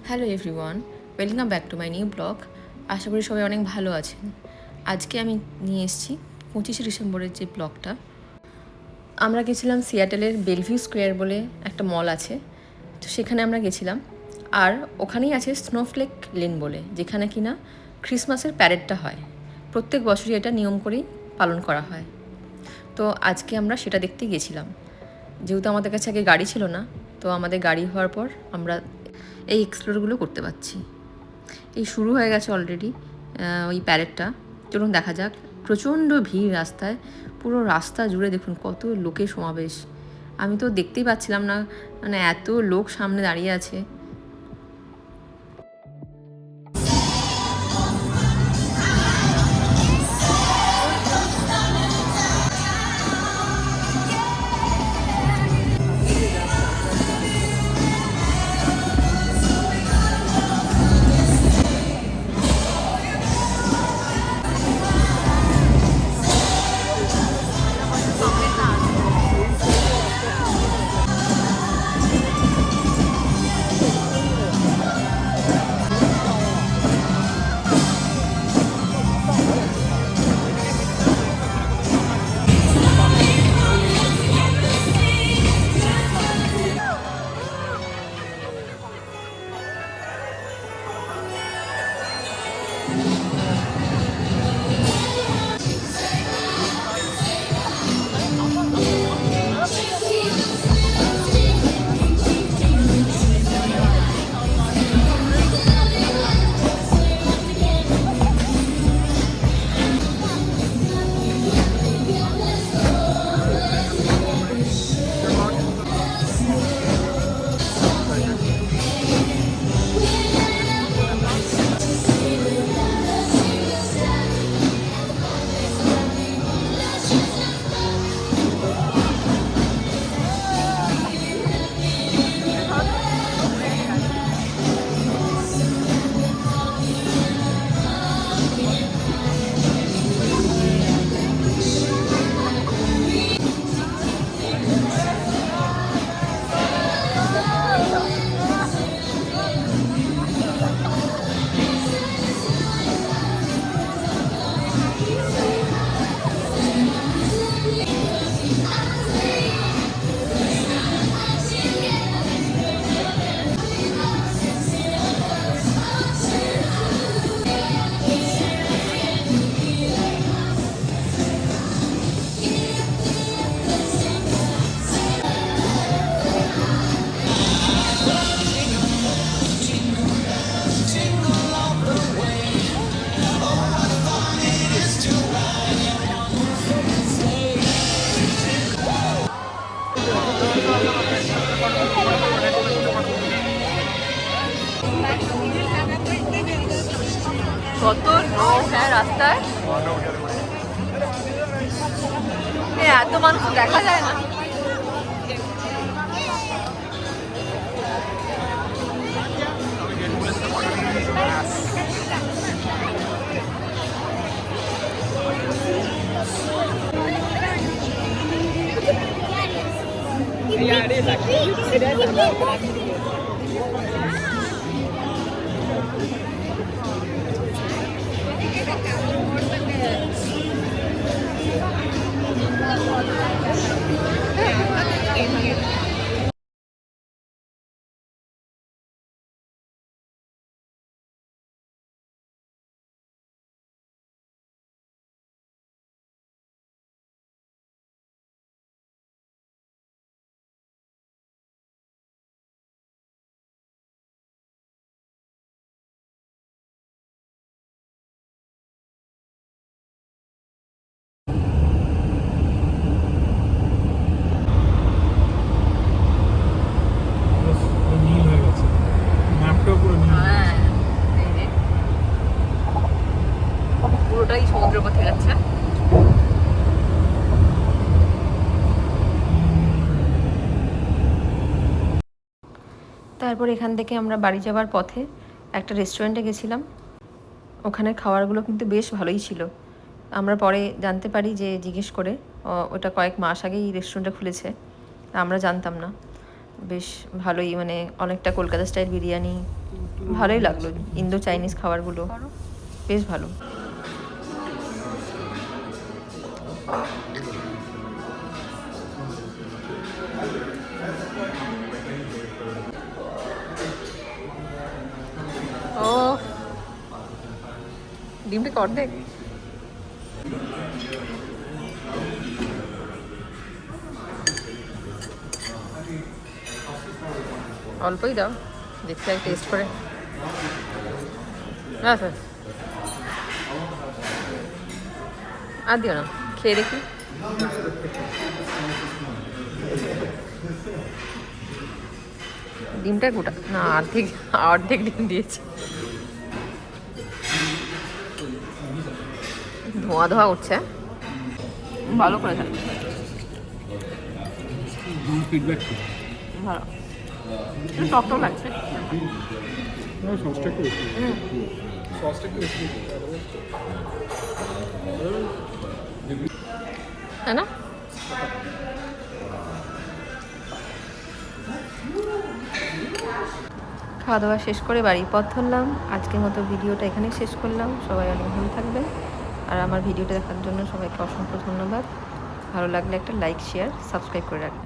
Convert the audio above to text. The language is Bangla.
Hello everyone, welcome back to my new blog. আশা করি সবাই অনেক ভালো আছেন। আজকে আমি নিয়ে এসেছি 25শে ডিসেম্বরের যে ব্লগটা। আমরা গেছিলাম সিয়াটেলের বেলভিউ স্কোয়ার বলে একটা মল আছে, তো সেখানে আমরা গেছিলাম। আর ওখানেই আছে স্নোফ্লেক লেন বলে, যেখানে কিনা ক্রিসমাসের প্যারেডটা হয়। প্রত্যেক বছরই এটা নিয়ম করেই পালন করা হয়। তো আজকে আমরা সেটা দেখতে গেছিলাম। যেহেতু আমাদের কাছে আগে গাড়ি ছিল না, তো আমাদের গাড়ি হওয়ার পর আমরা এই এক্সপ্লোরগুলো করতে পারছি। এই শুরু হয়ে গেছে অলরেডি ওই প্যারেডটা। চলুন দেখা যাক। প্রচণ্ড ভিড় রাস্তায়, পুরো রাস্তা জুড়ে দেখুন কত লোকের সমাবেশ। আমি তো দেখতেই পাচ্ছিলাম না, মানে এত লোক সামনে দাঁড়িয়ে আছে। কত লোক রাস্তায়, এত মানুষ দেখা যায় না। Yeah, it is actually. It is. পুরোটাই সমুদ্রের পথে যাচ্ছে। তারপর এখান থেকে আমরা বাড়ি যাওয়ার পথে একটা রেস্টুরেন্টে গেছিলাম। ওখানের খাবারগুলো কিন্তু বেশ ভালোই ছিল। আমরা পরে জানতে পারি যে জিজ্ঞেস করে, ওটা কয়েক মাস আগেই এই রেস্টুরেন্টটা খুলেছে, আমরা জানতাম না। বেশ ভালোই, মানে অনেকটা কলকাতা স্টাইল বিরিয়ানি, ভালোই লাগলো। ইন্দো চাইনিজ খাবারগুলো বেশ ভালো। ও ডিমটা কি অর্ধেক? অল্পই দাও, দেখতে টেস্ট করে। আচ্ছা আর দিও না, খেয়ে দেখি। ডিমটা গোটা না, অর্ধেক অর্ধেক ডিম দিয়েছে। ধোঁয়া ধোঁয়া উঠছে, ভালো করে থাকে, ফিডব্যাক ভালো। টক টক লাগছে। সসটা একটু বেশি সসটা একটু বেশি তাই না? খাওয়া দাওয়া শেষ করে বাড়ির পথ ধরলাম। আজকের মতো ভিডিওটা এখানেই শেষ করলাম। সবাই অনেক ভালো থাকবেন, আর আমার ভিডিওটা দেখার জন্য সবাইকে অসংখ্য ধন্যবাদ। ভালো লাগলে একটা লাইক, শেয়ার, সাবস্ক্রাইব করে রাখবেন।